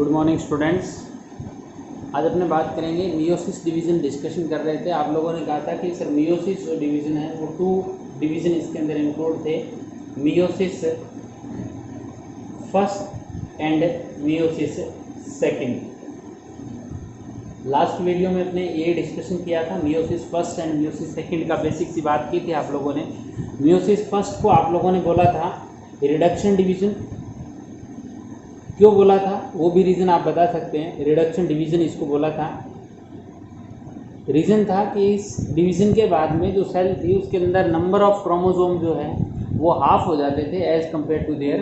Good morning students. आज अपने बात करेंगे मियोसिस डिवीज़न। डिस्कशन कर रहे थे, आप लोगों ने कहा था कि सर मियोसिस जो डिवीज़न है वो 2 डिवीज़न इसके अंदर इंक्लूड थे, meiosis first and meiosis second. Last video में अपने ये डिस्कशन किया था, meiosis first and meiosis second का बेसिक सी बात की थी आप लोगों ने। मियोसिस फर्स्ट को आप लोगों ने बोला था रिडक्शन डिवीज़न। क्यों बोला था वो भी रीज़न आप बता सकते हैं। रिडक्शन डिवीज़न इसको बोला था, रीज़न था कि इस डिवीज़न के बाद में जो सेल थी उसके अंदर नंबर ऑफ क्रोमोसोम जो है वो हाफ हो जाते थे as compare to their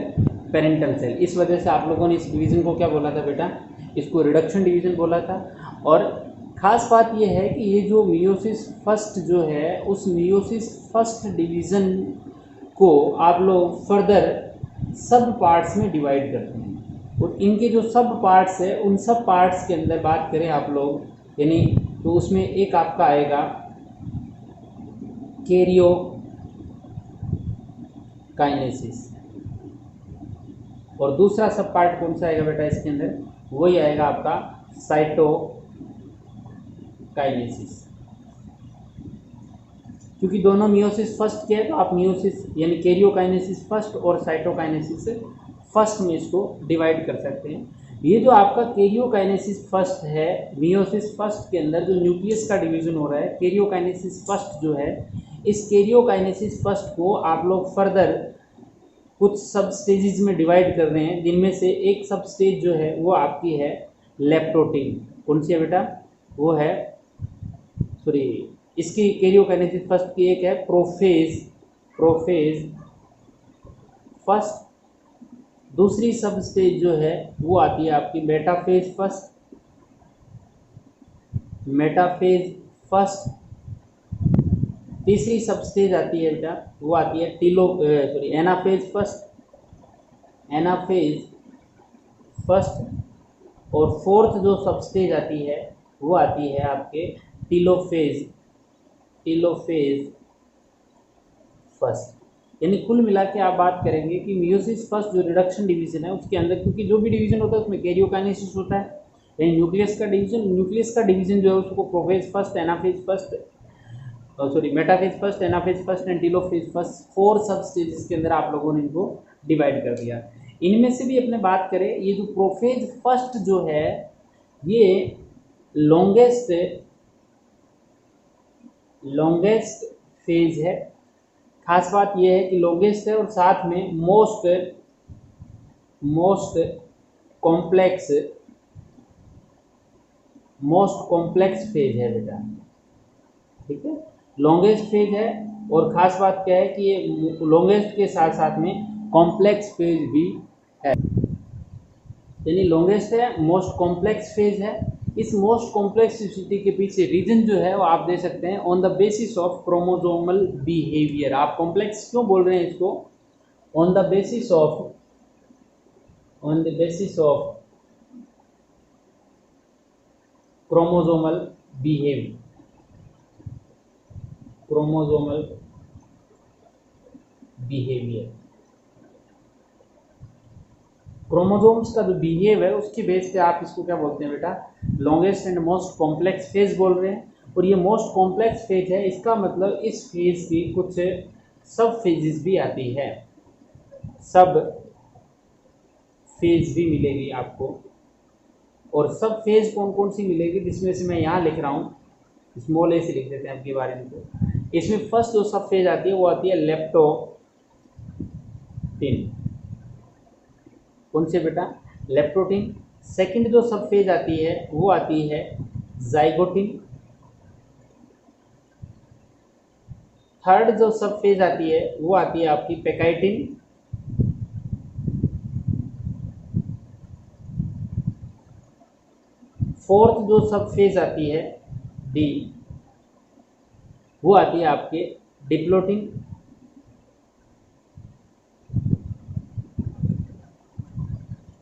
parental cell. इस वजह से आप लोगों ने इस डिवीज़न को क्या बोला था बेटा, इसको रिडक्शन डिवीज़न बोला था। और ख़ास बात ये है कि ये जो मियोसिस फर्स्ट जो है उस मियोसिस फर्स्ट डिवीज़न को आप लोग फर्दर सब पार्ट्स में डिवाइड करते हैं, और इनके जो सब पार्ट्स है उन सब पार्ट्स के अंदर बात करें आप लोग, यानी तो उसमें एक आपका आएगा कैरियो काइनेसिस, और दूसरा सब पार्ट कौन सा आएगा बेटा इसके अंदर, वही आएगा आपका साइटो काइनेसिस। क्योंकि दोनों मियोसिस फर्स्ट के है तो आप मियोसिस यानी कैरियोकाइनेसिस फर्स्ट और साइटोकाइनेसिस फर्स्ट में इसको डिवाइड कर सकते हैं। ये जो आपका कैरियोकाइनेसिस फर्स्ट है, मियोसिस फर्स्ट के अंदर जो न्यूक्लियस का डिवीजन हो रहा है, कैरियोकाइनेसिस फर्स्ट जो है, इस कैरियोकाइनेसिस फर्स्ट को आप लोग फर्दर कुछ सब स्टेजेस में डिवाइड कर रहे हैं, जिनमें से एक सब स्टेज जो है वो आपकी है लेप्टोटीन। कौन सी है बेटा, वो है सॉरी इसकी कैरियोकाइनेसिस फर्स्ट की एक है प्रोफेज फर्स्ट। दूसरी सब स्टेज जो है वो आती है आपकी मेटाफेज फर्स्ट। तीसरी सब स्टेज आती है बेटा वो आती है एनाफेज फर्स्ट। और फोर्थ जो सब स्टेज आती है वो आती है आपके टीलोफेज फर्स्ट। यानी कुल मिला के आप बात करेंगे कि मियोसिस फर्स्ट जो रिडक्शन डिवीजन है उसके अंदर, क्योंकि जो भी डिवीजन होता है उसमें कैरियोकाइनेसिस होता है, यानी न्यूक्लियस का डिवीजन जो है उसको prophase first, anaphase first, metaphase first, anaphase first and telophase first, 4 सब स्टेजेस के अंदर आप लोगों ने इनको डिवाइड कर दिया। इनमें से भी अपने बात करें, ये जो प्रोफेज फर्स्ट जो है ये लॉन्गेस्ट फेज है। खास बात यह है कि लॉन्गेस्ट है और साथ में मोस्ट कॉम्प्लेक्स फेज है बेटा, ठीक है। लॉन्गेस्ट फेज है और ख़ास बात क्या है कि ये लॉन्गेस्ट के साथ साथ में कॉम्प्लेक्स फेज भी है, यानी लॉन्गेस्ट है, मोस्ट कॉम्प्लेक्स फेज है। इस मोस्ट कॉम्प्लेक्सिटी के पीछे रीजन जो है वो आप दे सकते हैं on the basis of chromosomal behaviour. आप कॉम्प्लेक्स क्यों बोल रहे हैं इसको, on the basis of chromosomal behaviour. Chromosomes का जो बिहेव है उसकी बेस पे आप इसको क्या बोलते हैं बेटा, longest and most complex phase बोल रहे हैं। और ये मोस्ट कॉम्प्लेक्स फेज है, इसका मतलब इस फेज की कुछ सब फेजेस भी आती है, सब फेज भी मिलेगी आपको। और सब फेज कौन कौन सी मिलेगी, जिसमें से मैं यहाँ लिख रहा हूँ, स्मॉल ए से लिख देते हैं आपके बारे में। तो इसमें फर्स्ट जो सब फेज आती है वो आती है लेप्टोटीन। कौन से बेटा, लेप्टोटीन। सेकंड जो सब फेज आती है वो आती है जाइगोटीन। थर्ड जो सब फेज आती है वो आती है आपकी पेकाइटिन। फोर्थ जो सब फेज आती है डी, वो आती है आपके डिप्लोटिन।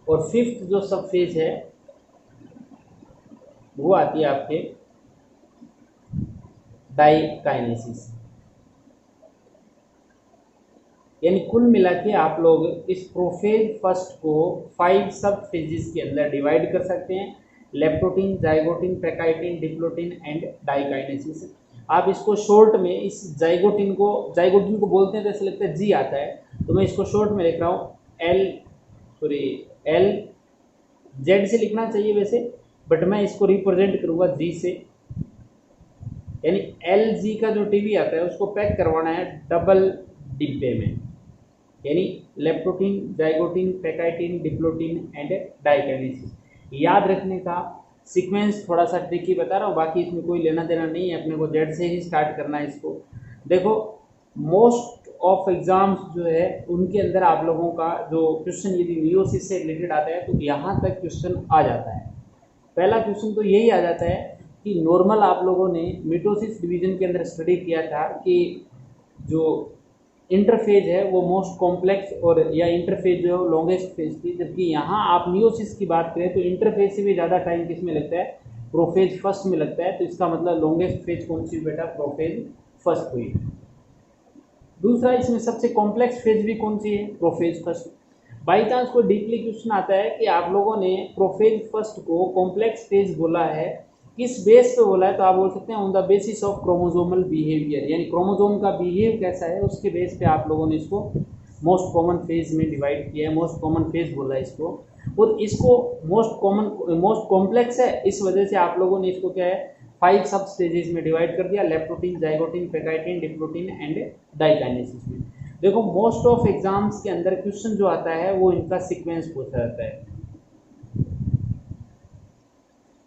और फिफ्थ जो सब फेज है वो आती है आपके डाइकाइनेसिस। यानी कुल मिला के आप लोग इस प्रोफेज फर्स्ट को 5 सब फेजेस के अंदर डिवाइड कर सकते हैं, leptotene, zygotene, pachytene, diplotene and diakinesis. आप इसको शॉर्ट में इस जाइगोटीन को बोलते हैं तो ऐसे लगता है जी आता है, तो मैं इसको शॉर्ट में लिख रहा हूँ एल जेड से लिखना चाहिए वैसे, बट मैं इसको रिप्रेजेंट करूँगा जी से, यानी एल जी का जो टीवी आता है उसको पैक करवाना है डबल डिब्बे में, यानी leptotene, zygotene, pachytene, diplotene and diakinesis. याद रखने का सीक्वेंस थोड़ा सा ट्रिकी बता रहा हूँ, बाकी इसमें कोई लेना देना नहीं है, अपने को जेड से ही स्टार्ट करना है इसको। देखो मोस्ट ऑफ एग्जाम्स जो है उनके अंदर आप लोगों का जो क्वेश्चन यदि मियोसिस से रिलेटेड आता है तो यहाँ तक क्वेश्चन आ जाता है। पहला क्वेश्चन तो यही आ जाता है कि नॉर्मल आप लोगों ने मिटोसिस डिवीजन के अंदर स्टडी किया था कि जो इंटरफेज है वो मोस्ट कॉम्प्लेक्स और या इंटरफेज जो है लॉन्गेस्ट फेज थी, जबकि यहाँ आप मियोसिस की बात करें तो इंटरफेज से भी ज़्यादा टाइम किस में लगता है, प्रोफेज फर्स्ट में लगता है। तो इसका मतलब लॉन्गेस्ट फेज कौन सी बेटा, प्रोफेज फर्स्ट हुई। दूसरा इसमें सबसे कॉम्प्लेक्स फेज भी कौन सी है, प्रोफेज फर्स्ट। बाई चांस कोई डीपली क्वेश्चन आता है कि आप लोगों ने प्रोफेज फर्स्ट को कॉम्प्लेक्स फेज बोला है, किस बेस पे बोला है, तो आप बोल सकते हैं on the basis of chromosomal behaviour, यानी क्रोमोसोम का बिहेव कैसा है उसके बेस पे आप लोगों ने इसको मोस्ट कॉमन फेज में डिवाइड किया है, मोस्ट कॉमन फेज बोला है इसको। और इसको मोस्ट कॉम्प्लेक्स है, इस वजह से आप लोगों ने इसको क्या है 5 सब स्टेजेस में डिवाइड कर दिया, leptotene, zygotene, pachytene, diplotene and diakinesis में। देखो मोस्ट ऑफ एग्जाम्स के अंदर क्वेश्चन जो आता है वो इनका सीक्वेंस पूछा जाता है,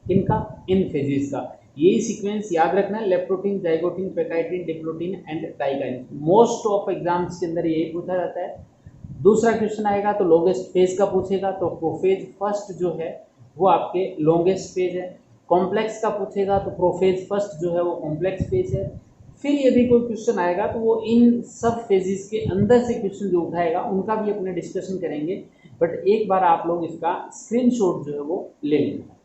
इनका इन फेजेस का, यही सीक्वेंस याद रखना है, leptotene, zygotene, pachytene, diplotene and diakinesis. Most of exams के अंदर यही पूछा जाता है। दूसरा क्वेश्चन आएगा तो लॉन्गेस्ट फेज का पूछेगा, तो प्रोफेज फर्स्ट जो है वो आपके लॉन्गेस्ट फेज है। कॉम्प्लेक्स का पूछेगा तो प्रोफेज फर्स्ट जो है वो कॉम्प्लेक्स फेज है। फिर यदि कोई क्वेश्चन आएगा तो वो इन सब फेजेस के अंदर से क्वेश्चन जो उठाएगा उनका भी अपने डिस्कशन करेंगे, बट एक बार आप लोग इसका स्क्रीनशॉट जो है वो ले लेंगे।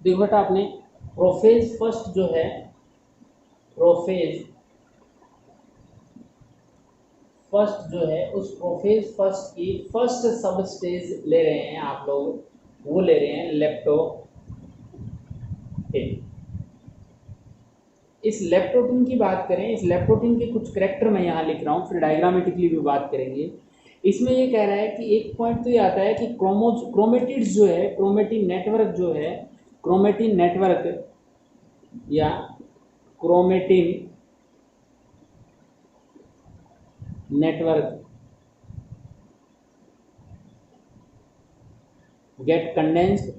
देखो बेटा आपने प्रोफेज फर्स्ट जो है, प्रोफेज फर्स्ट जो है उस प्रोफेज फर्स्ट की फर्स्ट सब स्टेज ले रहे हैं आप लोग, वो ले रहे हैं लेप्टोटीन। इस लेप्टोटीन की बात करें, इस लेप्टोटीन के कुछ करैक्टर मैं यहाँ लिख रहा हूँ, फिर डायग्रामेटिकली भी बात करेंगे। इसमें ये कह रहा है कि एक पॉइंट तो ये आता है कि क्रोमेटिड्स जो है, क्रोमेटिन नेटवर्क जो है, क्रोमेटिन नेटवर्क या chromatin network get condensed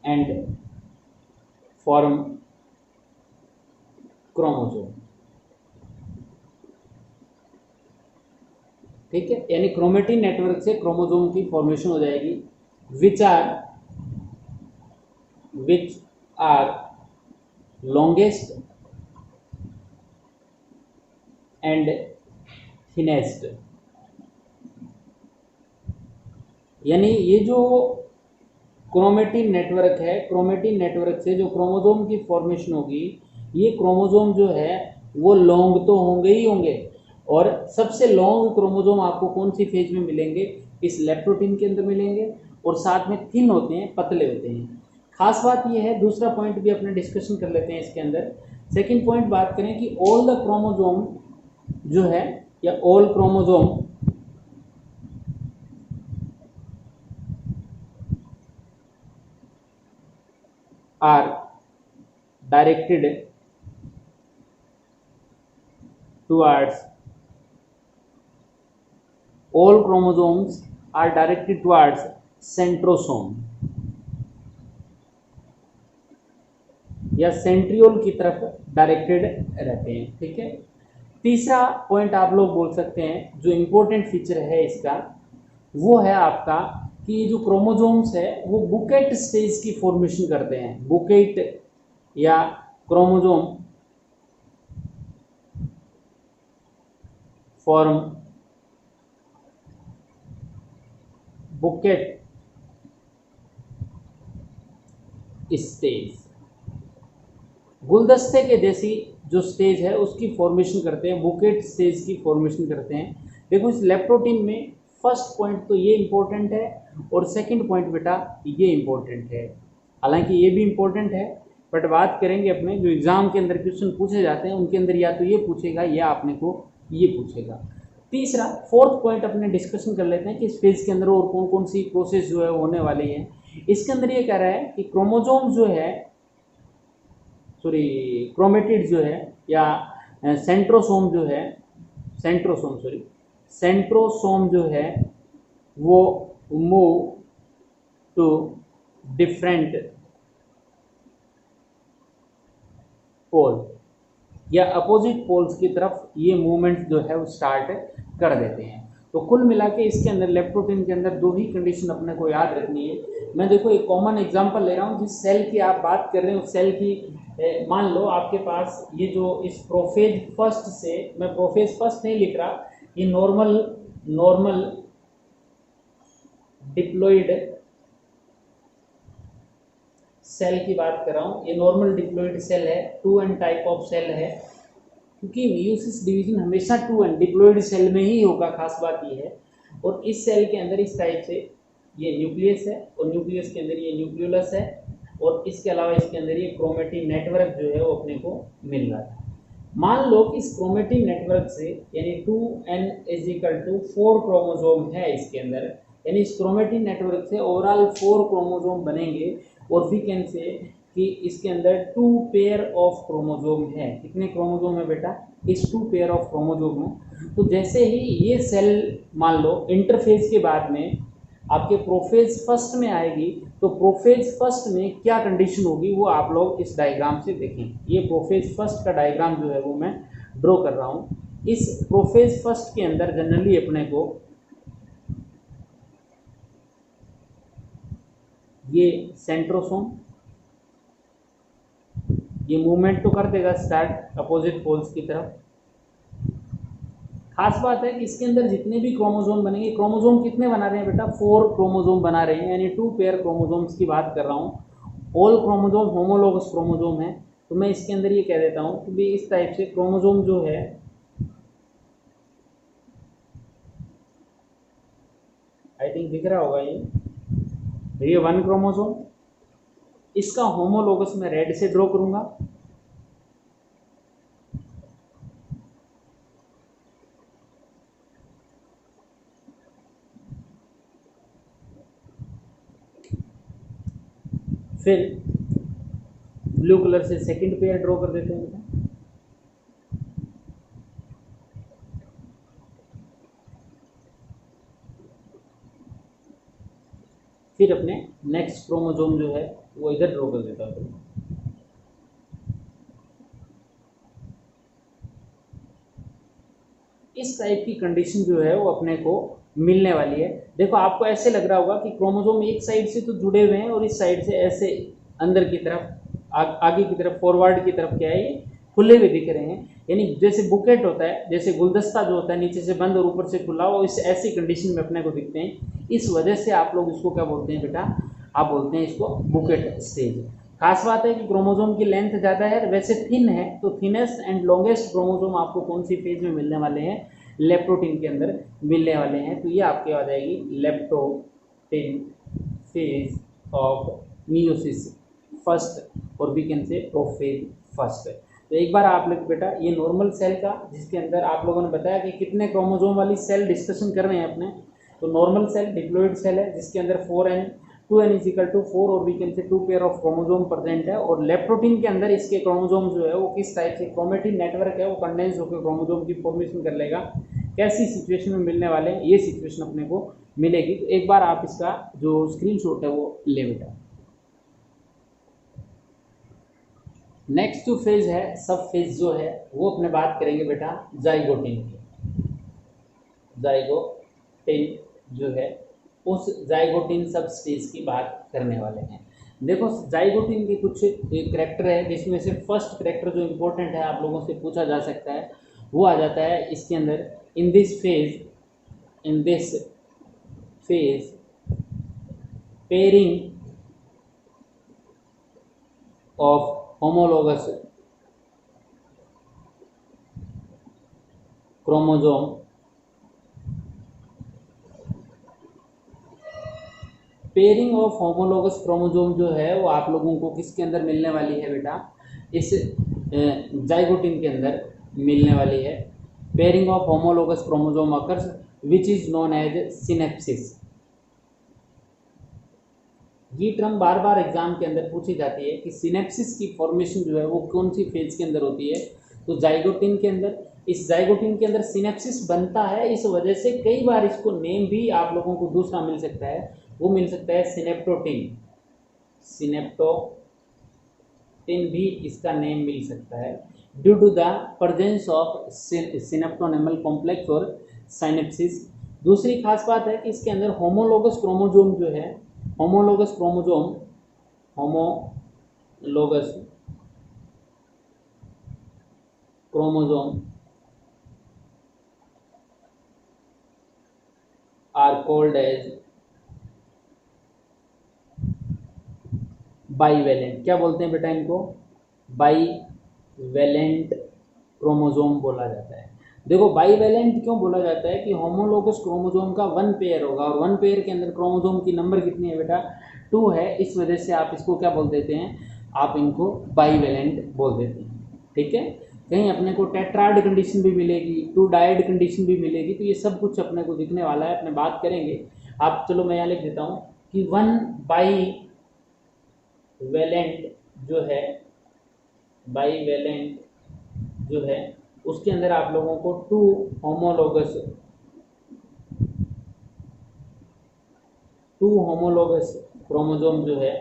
and form chromosome। ठीक है, यानी क्रोमेटिन नेटवर्क से क्रोमोसोम की फॉर्मेशन हो जाएगी, which are longest and thinnest. यानी ये जो क्रोमेटिन नेटवर्क है, क्रोमेटिन नेटवर्क से जो क्रोमोसोम की फॉर्मेशन होगी, ये क्रोमोसोम जो है वो लॉन्ग तो होंगे ही होंगे, और सबसे लॉन्ग क्रोमोसोम आपको कौन सी फेज में मिलेंगे, इस लेप्टोटीन के अंदर मिलेंगे, और साथ में थिन होते हैं, पतले होते हैं। खास बात ये है, दूसरा पॉइंट भी अपने डिस्कशन कर लेते हैं इसके अंदर। सेकंड पॉइंट बात करें कि ऑल द क्रोमोसोम जो है, या all chromosome are directed towards, all chromosomes are directed towards centrosome या सेंट्रियोल की तरफ डायरेक्टेड रहते हैं। ठीक है, तीसरा पॉइंट आप लोग बोल सकते हैं जो इंपॉर्टेंट फीचर है इसका, वो है आपका कि ये जो क्रोमोसोम्स है वो बुकेट स्टेज की फॉर्मेशन करते हैं। बुकेट या क्रोमोसोम फॉर्म बुकेट स्टेज, गुलदस्ते के जैसी जो स्टेज है उसकी फॉर्मेशन करते हैं, बुकेट स्टेज की फॉर्मेशन करते हैं। देखो इस लेप्टोटीन में फर्स्ट पॉइंट तो ये इंपॉर्टेंट है और सेकंड पॉइंट बेटा ये इंपॉर्टेंट है, हालांकि ये भी इंपॉर्टेंट है, बट बात करेंगे अपने जो एग्जाम के अंदर क्वेश्चन पूछे जाते हैं उनके अंदर या तो ये पूछेगा या आपने को ये पूछेगा। तीसरा फोर्थ पॉइंट अपने डिस्कशन कर लेते हैं कि इस फेज के अंदर और कौन कौन सी प्रोसेस जो है होने वाली है। इसके अंदर ये कह रहा है कि क्रोमोजोम जो है, सॉरी क्रोमेटिड जो है या सेंट्रोसोम जो है, सेंट्रोसोम जो है वो मूव टू डिफरेंट पोल या अपोजिट पोल्स की तरफ ये मूवमेंट जो है वो स्टार्ट कर देते हैं। तो कुल मिला के इसके अंदर लेप्टोटीन के अंदर दो ही कंडीशन अपने को याद रखनी है। मैं देखो एक कॉमन एग्जांपल ले रहा हूँ, जिस सेल की आप बात कर रहे हो उस सेल की मान लो आपके पास ये जो इस प्रोफेज फर्स्ट से, मैं प्रोफेज फर्स्ट नहीं लिख रहा, ये नॉर्मल डिप्लॉइड सेल की बात कर रहा हूँ। ये नॉर्मल डिप्लॉइड सेल है, 2n टाइप ऑफ सेल है, क्योंकि मेयोसिस डिवीजन हमेशा 2n डिप्लॉइड सेल में ही होगा, खास बात ये है। और इस सेल के अंदर इस टाइप से ये न्यूक्लियस है और न्यूक्लियस के अंदर ये न्यूक्लियोलस है और इसके अलावा इसके अंदर ये क्रोमेटिन नेटवर्क जो है वो अपने को मिल रहा है। मान लो कि इस क्रोमेटिन नेटवर्क से यानी 2n = 4 क्रोमोसोम है इसके अंदर, यानी इस क्रोमेटिन नेटवर्क से ओवरऑल 4 क्रोमोसोम बनेंगे और वी कैन से कि इसके अंदर 2 पेयर ऑफ क्रोमोसोम है। कितने क्रोमोसोम है बेटा? इस 2 पेयर ऑफ क्रोमोसोम है। तो जैसे ही ये सेल मान लो इंटरफेज के बाद में आपके प्रोफेज फर्स्ट में आएगी, तो प्रोफेज फर्स्ट में क्या कंडीशन होगी वो आप लोग इस डायग्राम से देखें। ये प्रोफेज फर्स्ट का डायग्राम जो है वो मैं ड्रॉ कर रहा हूँ। इस प्रोफेज फर्स्ट के अंदर जनरली अपने को ये सेंट्रोसोम ये मूवमेंट तो कर देगा स्टार्ट अपोजिट पोल्स की तरफ। खास बात है कि इसके अंदर जितने भी क्रोमोसोम बनेंगे, क्रोमोसोम कितने बना रहे हैं बेटा? 4 क्रोमोसोम बना रहे हैं, यानी 2 पेयर क्रोमोसोम्स की बात कर रहा हूँ। ऑल क्रोमोसोम होमोलोगस क्रोमोसोम है, तो मैं इसके अंदर ये कह देता हूँ कि भी इस टाइप से क्रोमोसोम जो है आई थिंक दिख रहा होगा, ये 1 क्रोमोसोम, इसका होमोलोगस मैं रेड से ड्रॉ करूंगा। फिर ब्लू कलर से सेकंड पेयर ड्रॉ कर देते हैं। फिर अपने नेक्स्ट क्रोमोसोम जो है वो इधर ड्रॉ कर देता हूँ। इस टाइप की कंडीशन जो है वो अपने को मिलने वाली है। देखो आपको ऐसे लग रहा होगा कि क्रोमोसोम एक साइड से तो जुड़े हुए हैं और इस साइड से ऐसे अंदर की तरफ आगे की तरफ फॉरवर्ड की तरफ क्या है ये खुले हुए दिख रहे हैं, यानी जैसे बुकेट होता है, जैसे गुलदस्ता जो होता है नीचे से बंद और ऊपर से खुला हो, इस ऐसी कंडीशन में अपने को दिखते हैं। इस वजह से आप लोग इसको क्या बोलते हैं बेटा? आप बोलते हैं इसको बुकेट स्टेज। खास बात है कि क्रोमोसोम की लेंथ ज़्यादा है, वैसे थिन है, तो थिनेस्ट एंड लॉन्गेस्ट क्रोमोसोम आपको कौन सी फेज में मिलने वाले हैं? लेप्टोटीन के अंदर मिलने वाले हैं। तो ये आपके आ जाएगी leptotene phase of meiosis first और we can say prophase first. तो एक बार आप लोग बेटा ये नॉर्मल सेल का, जिसके अंदर आप लोगों ने बताया कि कितने क्रोमोसोम वाली सेल डिस्कशन कर रहे हैं अपने, तो नॉर्मल सेल डिप्लॉइड सेल है जिसके अंदर 2n = 4 और वी कैन से 2 पेयर ऑफ क्रोमोसोम प्रेजेंट है। और लेप्टोटीन के अंदर इसके क्रोमोसोम जो है वो किस टाइप से क्रोमेटिन नेटवर्क है वो कंडेंस होकर क्रोमोसोम की फॉर्मेशन कर लेगा। कैसी सिचुएशन में मिलने वाले हैं? ये सिचुएशन अपने को मिलेगी। तो एक बार आप इसका जो स्क्रीनशॉट है वो ले बेटा। नेक्स्ट जो फेज है, सब फेज जो है वो अपने बात करेंगे बेटा जाइगोटिन की। जाइगोटिन जो है उस जाइगोटिन सब स्टेज की बात करने वाले हैं। देखो जाइगोटिन के कुछ करैक्टर है, जिसमें से फर्स्ट करैक्टर जो इम्पोर्टेंट है आप लोगों से पूछा जा सकता है वो आ जाता है इसके अंदर in this phase pairing of homologous chromosome pairing of homologous chromosome जो है वो आप लोगों को किसके अंदर मिलने वाली है बेटा, इस जाइगोटिन के अंदर मिलने वाली है। Pairing of homologous chromosome occurs which is known as synapsis. ये टर्म बार बार एग्जाम के अंदर पूछी जाती है कि सिनेप्सिस की फॉर्मेशन जो है वो कौन सी फेज के अंदर होती है, तो जाइगोटिन के अंदर। इस जाइगोटिन के अंदर सिनेप्सिस बनता है, इस वजह से कई बार इसको नेम भी आप लोगों को दूसरा मिल सकता है, वो मिल सकता है सिनेप्टोटिन। सिनेप्टोटिन भी इसका नेम मिल सकता है due to the presence of synaptonemal complex और सिनेप्सिस। दूसरी खास बात है कि इसके अंदर होमोलोगस क्रोमोसोम जो है, homologous chromosome are called as bivalent. क्या बोलते हैं बेटा इनको, बाईवैलेंट क्रोमोसोम बोला जाता है। देखो बाईवैलेंट क्यों बोला जाता है कि होमोलोगस क्रोमोसोम का वन पेयर होगा और वन पेयर के अंदर क्रोमोसोम की नंबर कितनी है बेटा, 2 है। इस वजह से आप इसको क्या बोल देते हैं, आप इनको बाईवैलेंट बोल देते हैं। ठीक है, कहीं अपने को टेट्राड कंडीशन भी मिलेगी, 2 डायड कंडीशन भी मिलेगी, तो ये सब कुछ अपने को दिखने वाला है, अपने बात करेंगे। आप चलो मैं यहाँ लिख देता हूँ कि 1 बाईवैलेंट जो है उसके अंदर आप लोगों को 2 होमोलोगस क्रोमोसोम जो है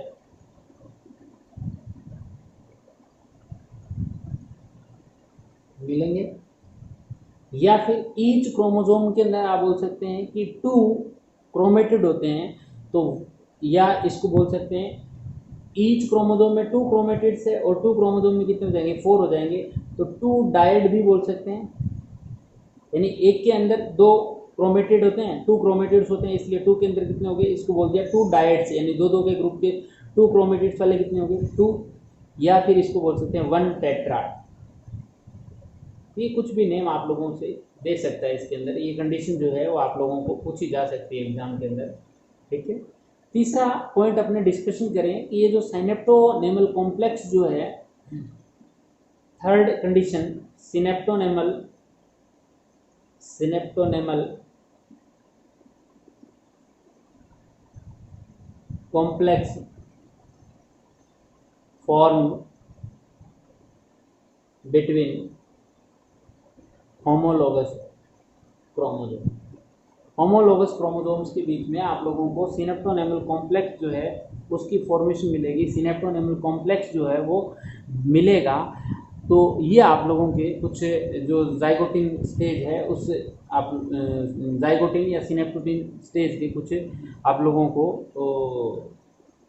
मिलेंगे, या फिर ईच क्रोमोसोम के अंदर आप बोल सकते हैं कि 2 क्रोमेटिड होते हैं, तो या इसको बोल सकते हैं ईच क्रोमोसोम में 2 क्रोमेटिड्स है और 2 क्रोमोसोम में कितने हो जाएंगे, 4 हो जाएंगे, तो 2 डायड भी बोल सकते हैं। यानी एक के अंदर 2 क्रोमेटिड होते हैं, 2 क्रोमेटिड्स होते हैं, इसलिए 2 के अंदर कितने हो गए, इसको बोल दिया 2 डायड्स, यानी 2 के ग्रुप के 2 क्रोमेटिड्स वाले कितने हो गए, 2। या फिर इसको बोल सकते हैं 1 टेट्राड। ये कुछ भी नेम आप लोगों से दे सकता है इसके अंदर, ये कंडीशन जो है वो आप लोगों को पूछी जा सकती है एग्जाम के अंदर। ठीक है, तीसरा पॉइंट अपने डिस्कशन करें कि ये जो सिनेप्टोनेमल कॉम्प्लेक्स जो है, third condition synaptonemal complex form between homologous chromosomes के बीच में आप लोगों को सिनेप्टोनेमल कॉम्प्लेक्स जो है उसकी फॉर्मेशन मिलेगी, सिनेप्टोनेमल कॉम्प्लेक्स जो है वो मिलेगा। तो ये आप लोगों के कुछ जो जाइगोटिन स्टेज है उस आप जाइगोटिन या सिनेप्टोटिन स्टेज के कुछ आप लोगों को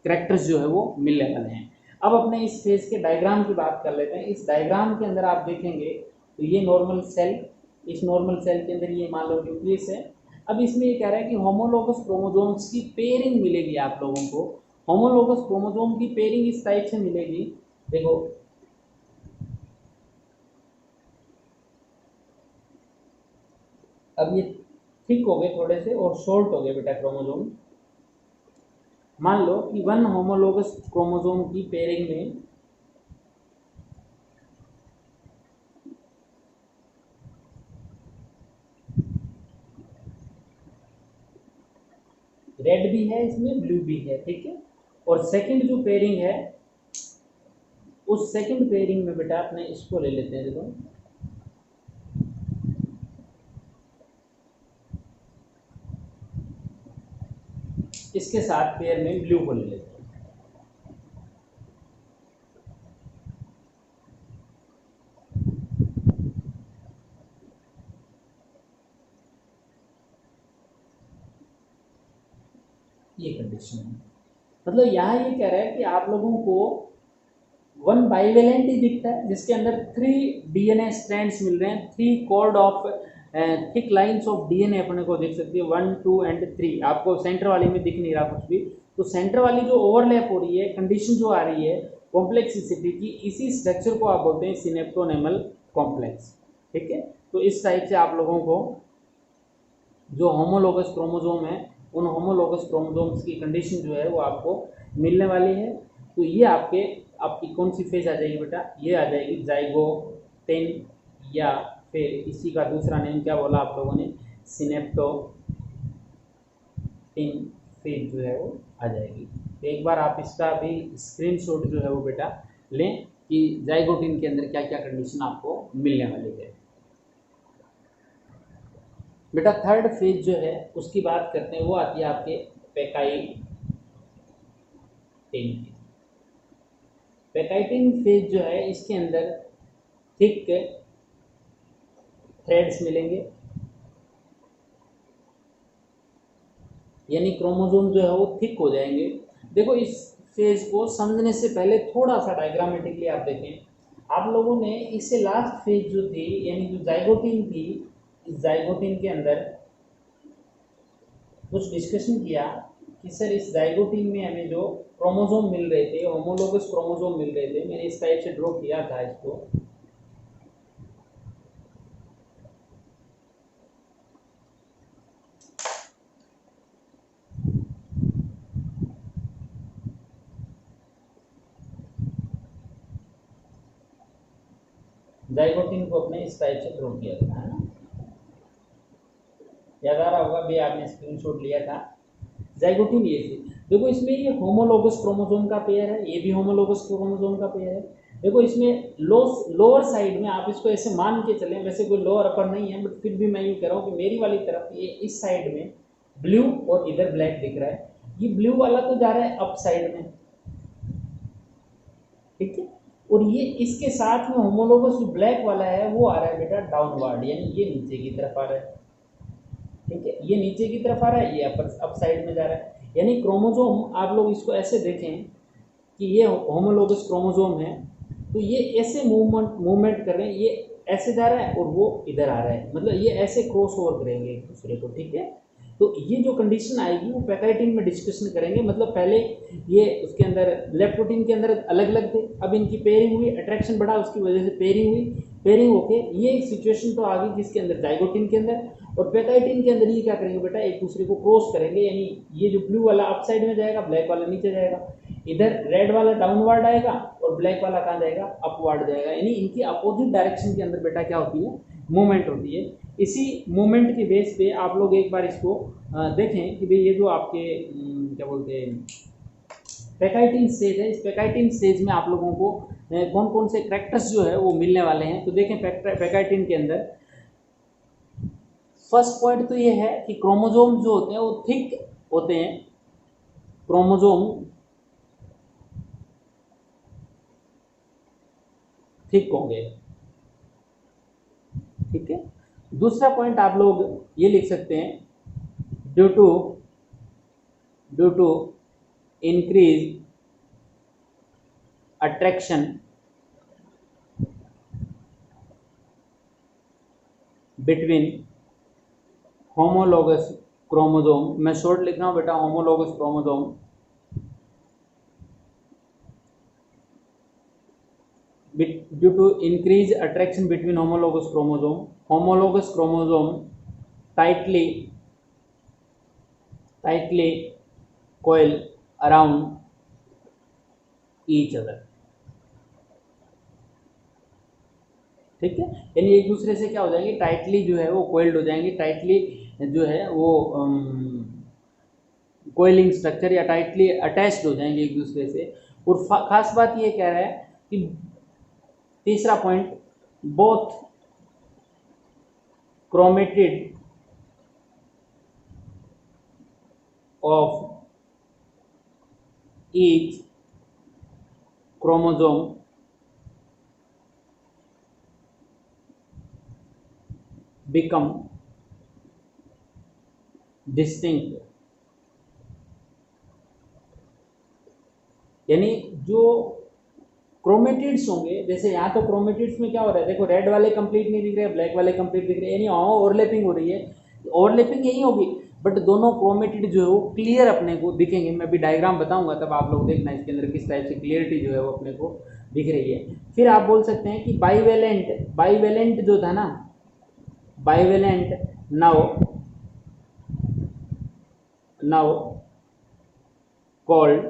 कैरेक्टर्स जो है वो मिलने वाले हैं। अब अपने इस फेज के डायग्राम की बात कर लेते हैं। इस डायग्राम के अंदर आप देखेंगे तो ये नॉर्मल सेल, इस नॉर्मल सेल के अंदर ये मान लो न्यूक्लियस है। अब इसमें ये कह रहा है कि होमोलोगस क्रोमोसोम्स की पेयरिंग मिलेगी आप लोगों को। होमोलोगस क्रोमोसोम की पेयरिंग इस टाइप से मिलेगी, देखो अब ये थिक हो गए थोड़े से और शॉर्ट हो गए बेटा क्रोमोसोम। मान लो कि 1 होमोलोगस क्रोमोसोम की पेयरिंग में रेड भी है, इसमें ब्लू भी है। ठीक है, और सेकंड जो पेयरिंग है उस सेकंड पेयरिंग में बेटा अपने इसको ले लेते हैं, देखो इसके साथ पेयर में ब्लू को ले लेते हैं। ये कंडीशन है, मतलब यहाँ ये कह रहा है कि आप लोगों को 1 बाईवेलेंट ही दिखता है जिसके अंदर 3 DNA स्ट्रैंड्स मिल रहे हैं, 3 cord of thick lines of DNA अपने को दिख सकती है 1, 2 एंड 3। आपको सेंटर वाली में दिख नहीं रहा कुछ भी, तो सेंटर वाली जो ओवरलैप हो रही है, कंडीशन जो आ रही है कॉम्प्लेक्सिसिटी की, इसी स्ट्रक्चर को आप बोलते हैं सिनेप्टोनेमल कॉम्प्लेक्स। ठीक है, तो इस टाइप से आप लोगों को जो होमोलोगस क्रोमोसोम है, उन होमोलोगस क्रोमोसोम्स की कंडीशन जो है वो आपको मिलने वाली है। तो ये आपकी कौन सी फेज आ जाएगी बेटा, ये आ जाएगी जाइगोटिन, या फिर इसी का दूसरा नेम क्या बोला आप लोगों ने, सिनेप्टोटिन फेज जो है वो आ जाएगी। तो एक बार आप इसका भी स्क्रीनशॉट जो है वो बेटा लें कि जाइगोटिन के अंदर क्या क्या कंडीशन आपको मिलने वाली है। बेटा थर्ड फेज जो है उसकी बात करते हैं, वो आती है आपके पेकाइटिन की। पेकाइटिन फेज जो है इसके अंदर थिक थ्रेड्स मिलेंगे, यानी क्रोमोसोम जो है वो थिक हो जाएंगे। देखो इस फेज को समझने से पहले थोड़ा सा डायग्रामेटिकली आप देखें, आप लोगों ने इससे लास्ट फेज जो थी यानी जो जाइगोटिन थी, इस जाइगोटिन के अंदर कुछ डिस्कशन किया कि सर इस जाइगोटिन में हमें जो क्रोमोसोम मिल रहे थे, होमोलोगस क्रोमोसोम मिल रहे थे, मैंने इस टाइप से ड्रॉ किया था इसको। जाइगोटिन को अपने इस टाइप से ड्रॉ किया था, है ना, याद आ रहा होगा भी, आपने स्क्रीनशॉट लिया था। जाइगोटिन ये थी, देखो इसमें ये होमोलोगस क्रोमोसोम का पेयर है, ये भी होमोलोगस क्रोमोसोम का पेयर है। देखो इसमें लोअर साइड में आप इसको ऐसे मान के चलें, वैसे कोई लोअर अपर नहीं है, बट फिर भी मैं यूँ कह रहा हूँ कि मेरी वाली तरफ ये इस साइड में ब्लू और इधर ब्लैक दिख रहा है, ये ब्लू वाला तो जा रहा है अप साइड में, ठीक है, और ये इसके साथ में होमोलोगस जो ब्लैक वाला है वो आ रहा है बेटा डाउनवर्ड, यानी ये नीचे की तरफ आ रहा है। ठीक है, ये नीचे की तरफ आ रहा है, ये अप साइड में जा रहा है। यानी क्रोमोसोम आप लोग इसको ऐसे देखें कि ये होमोलोगस क्रोमोसोम है, तो ये ऐसे मूवमेंट कर रहे हैं, ये ऐसे जा रहा है और वो इधर आ रहा है, मतलब ये ऐसे क्रॉस ओवर करेंगे एक दूसरे को। ठीक है, तो ये जो कंडीशन आएगी वो पेकाइटिन में डिस्कशन करेंगे। मतलब पहले ये उसके अंदर लेप्टोटिन के अंदर अलग अलग थे, अब इनकी पेयरिंग हुई, अट्रैक्शन बढ़ा, उसकी वजह से पेयरिंग हुई, पेयरिंग होके ये एक सिचुएशन तो आ गई जिसके अंदर जाइगोटिन के अंदर और पेकाइटिन के अंदर ये क्या करेंगे बेटा, एक दूसरे को क्रॉस करेंगे, यानी ये जो ब्लू वाला अप साइड में जाएगा, ब्लैक वाला नीचे जाएगा, इधर रेड वाला डाउनवर्ड आएगा और ब्लैक वाला कहाँ जाएगा, अपवर्ड जाएगा, यानी इनकी अपोजिट डायरेक्शन के अंदर बेटा क्या होती है, मूवमेंट होती है। इसी मूवमेंट के बेस पे आप लोग एक बार इसको देखें कि भाई ये जो आपके क्या बोलते हैं पेकाइटिन स्टेज है, इस पेकाइटिन स्टेज में आप लोगों को कौन कौन से कैरेक्टर्स जो है वो मिलने वाले हैं। तो देखें पेकाइटिन के अंदर फर्स्ट पॉइंट तो ये है कि क्रोमोसोम जो होते हैं वो थिक होते हैं, क्रोमोसोम थिक होंगे। ठीक है, दूसरा पॉइंट आप लोग ये लिख सकते हैं, due to increase attraction between homologous chromosome, मैं शॉर्ट लिख रहा हूँ बेटा, homologous chromosome due to increase attraction between homologous chromosome tightly coil around each other। ठीक है, यानी एक दूसरे से क्या हो जाएंगे, टाइटली जो है वो कोइल्ड हो जाएंगे, टाइटली जो है वो कोइलिंग स्ट्रक्चर या टाइटली अटैच्ड हो जाएंगे एक दूसरे से। और खास बात ये कह रहा है कि तीसरा point, both chromatid of each chromosome become distinct, यानी जो क्रोमेटिड्स होंगे, जैसे यहाँ तो क्रोमेटिड्स में क्या हो रहा है, देखो रेड वाले कंप्लीट नहीं दिख रहे, ब्लैक वाले कंप्लीट दिख रहे हैं, यानी ओवरलैपिंग हो रही है, ओवरलैपिंग यही होगी, बट दोनों क्रोमेटिड जो है वो क्लियर अपने को दिखेंगे। मैं अभी डायग्राम बताऊंगा तब आप लोग देखना इसके अंदर किस टाइप से क्लियरिटी जो है वो अपने को दिख रही है। फिर आप बोल सकते हैं कि बाईवेलेंट जो था ना, बाईवेलेंट नाउ कॉल्ड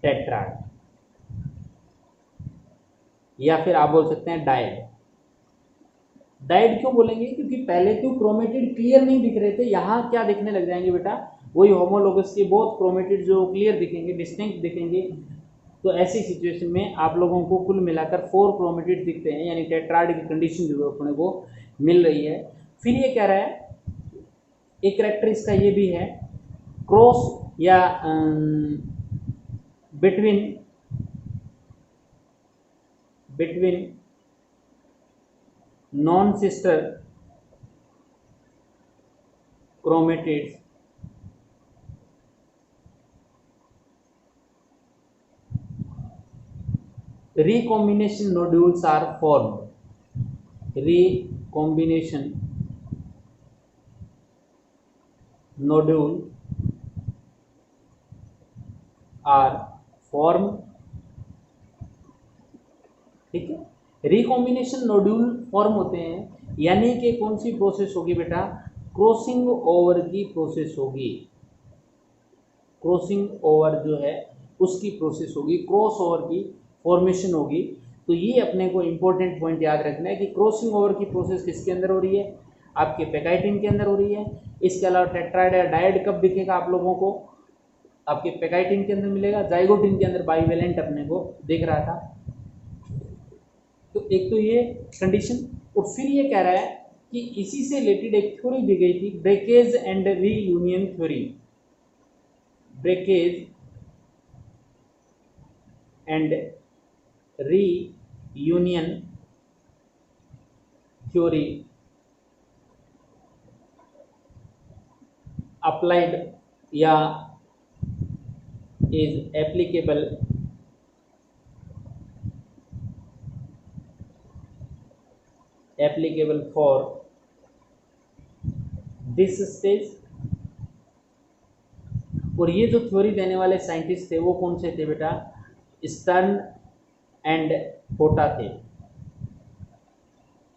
टेट्राड, या फिर आप बोल सकते हैं डाइड। डाइड क्यों बोलेंगे, क्योंकि पहले तो क्रोमेटिड क्लियर नहीं दिख रहे थे, यहाँ क्या दिखने लग जाएंगे बेटा, वही होमोलोगस के बहुत क्रोमेटिड जो क्लियर दिखेंगे, डिस्टिंक्ट दिखेंगे। तो ऐसी सिचुएशन में आप लोगों को कुल मिलाकर 4 क्रोमेटिड दिखते हैं, यानी टेट्राड की कंडीशन जो है अपने को मिल रही है। फिर ये कह रहा है, एक करेक्टर इसका ये भी है, क्रॉस या between non sister chromatids recombination nodules are formed. Recombination nodule are formed, ठीक है। रिकॉम्बिनेशन नोड्यूल फॉर्म होते हैं, यानी कि कौन सी प्रोसेस होगी बेटा, क्रॉसिंग ओवर की प्रोसेस होगी, क्रॉसिंग ओवर जो है उसकी प्रोसेस होगी, क्रॉस ओवर की फॉर्मेशन होगी। तो ये अपने को इंपॉर्टेंट पॉइंट याद रखना है कि क्रॉसिंग ओवर की प्रोसेस किसके अंदर हो रही है, आपके पेकाइटिन के अंदर हो रही है। इसके अलावा टेट्राइड या डाइड कब दिखेगा आप लोगों को, आपके पेकाइटिन के अंदर मिलेगा, जाइगोटिन के अंदर बाइवेलेंट अपने को दिख रहा था। तो एक तो ये कंडीशन, और फिर ये कह रहा है कि इसी से रिलेटेड एक थ्योरी दी गई थी, breakage and reunion theory, breakage and reunion theory applied या is applicable for this stage. और ये जो थ्योरी देने वाले साइंटिस्ट थे वो कौन से थे बेटा, स्टर्न एंड होटा थे,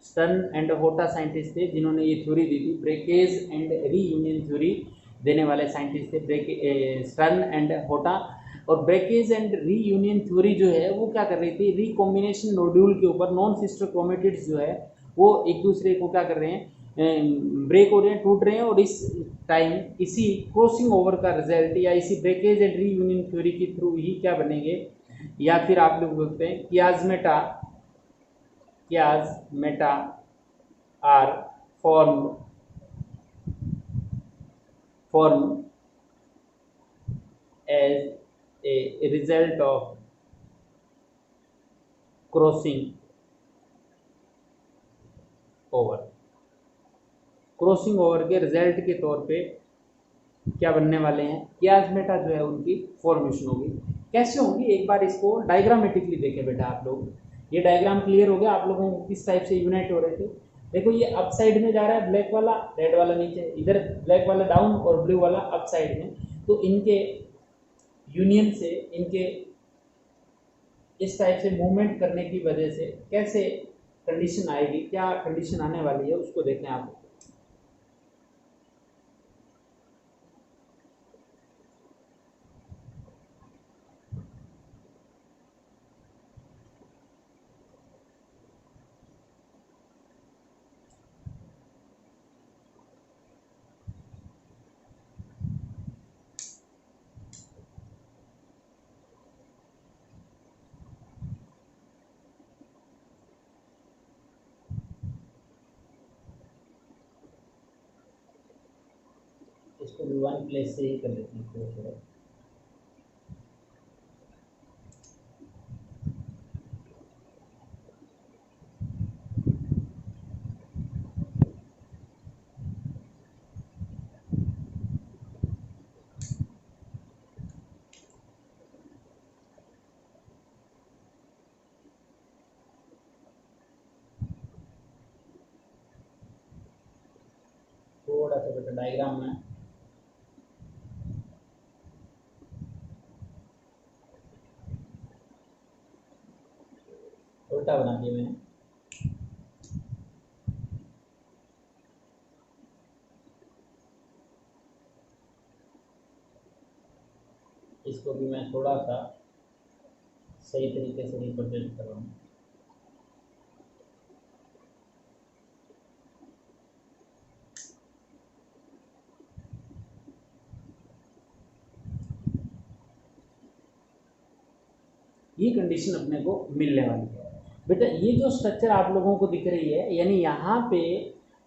स्टर्न एंड होटा साइंटिस्ट थे जिन्होंने ये थ्योरी दी थी, ब्रेकेज एंड रीयूनियन थ्योरी देने वाले साइंटिस्ट थे स्टर्न एंड होटा। और ब्रेकेज एंड रीयूनियन थ्योरी जो है वो क्या कर रही थी, रिकॉम्बिनेशन नोड्यूल के ऊपर नॉन सिस्टर क्रोमेटिड्स जो है वो एक दूसरे को क्या कर रहे हैं, ब्रेक हो रहे हैं, टूट रहे हैं, और इस टाइम इसी क्रॉसिंग ओवर का रिजल्ट या इसी ब्रेकेज एंड रीयूनियन थ्योरी के थ्रू ही क्या बनेंगे, या फिर आप लोग बोलते हैं chiasmata are formed as a result of crossing over, crossing over के रिजल्ट के तौर पे क्या बनने वाले हैं, कियाजमेटा जो है उनकी फॉर्मेशन होगी। कैसे होंगी, एक बार इसको डायग्रामेटिकली देखें बेटा आप लोग। ये डायग्राम क्लियर हो गया आप लोगों को किस टाइप से यूनाइट हो रहे थे। देखो ये अप साइड में जा रहा है ब्लैक वाला, रेड वाला नीचे, इधर ब्लैक वाला डाउन और ब्लू वाला अप साइड में। तो इनके यूनियन से, इनके इस टाइप से मूवमेंट करने की वजह से कैसे कंडीशन आएगी, क्या कंडीशन आने वाली है उसको देखें आप। इसको भी वन प्लेस से ही कर लेते हैं थोड़ा। थोड़ा सा बेटा डायग्राम में, उल्टा बना दिया मैंने। इसको भी मैं थोड़ा सा सही तरीके से रिप्रेजेंट कर रहा हूँ। ये कंडीशन अपने को मिलने वाली है बेटा। ये जो स्ट्रक्चर आप लोगों को दिख रही है, यानी यहाँ पे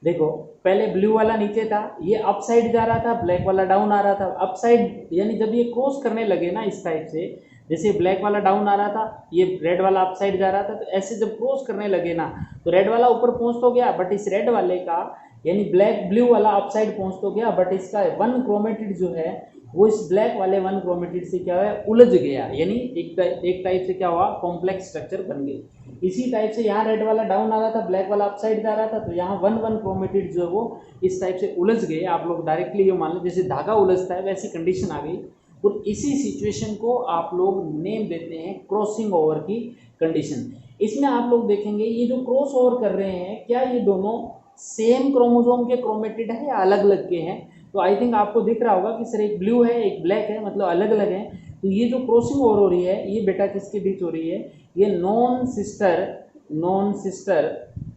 देखो, पहले ब्लू वाला नीचे था, ये अप साइड जा रहा था, ब्लैक वाला डाउन आ रहा था। अप साइड यानी जब ये क्रॉस करने लगे ना इस टाइप से, जैसे ब्लैक वाला डाउन आ रहा था, ये रेड वाला अप साइड जा रहा था, तो ऐसे जब क्रॉस करने लगे ना, तो रेड वाला ऊपर पहुंच तो गया, बट इस रेड वाले का यानी ब्लैक ब्लू वाला अप साइड पहुंच तो गया, बट इसका वन क्रोमेटिड जो है वो इस ब्लैक वाले वन क्रोमेटिड से क्या है, उलझ गया, यानी एक टाइप से क्या हुआ, कॉम्प्लेक्स स्ट्रक्चर बन गई। इसी टाइप से यहाँ रेड वाला डाउन आ रहा था, ब्लैक वाला अपसाइड जा रहा था, तो यहाँ वन वन क्रोमेटिड जो है वो इस टाइप से उलझ गए। आप लोग डायरेक्टली ये मान लो जैसे धागा उलझता है, वैसी कंडीशन आ गई। और इसी सिचुएशन को आप लोग नेम देते हैं क्रॉसिंग ओवर की कंडीशन। इसमें आप लोग देखेंगे ये जो क्रॉस ओवर कर रहे हैं, क्या ये दोनों सेम क्रोमोसोम के क्रोमेटिड है या अलग अलग के हैं? तो आई थिंक आपको दिख रहा होगा कि सर एक ब्लू है एक ब्लैक है, मतलब अलग अलग है। तो ये जो क्रॉसिंग ओवर हो रही है, ये बेटा किसके बीच हो रही है? ये नॉन सिस्टर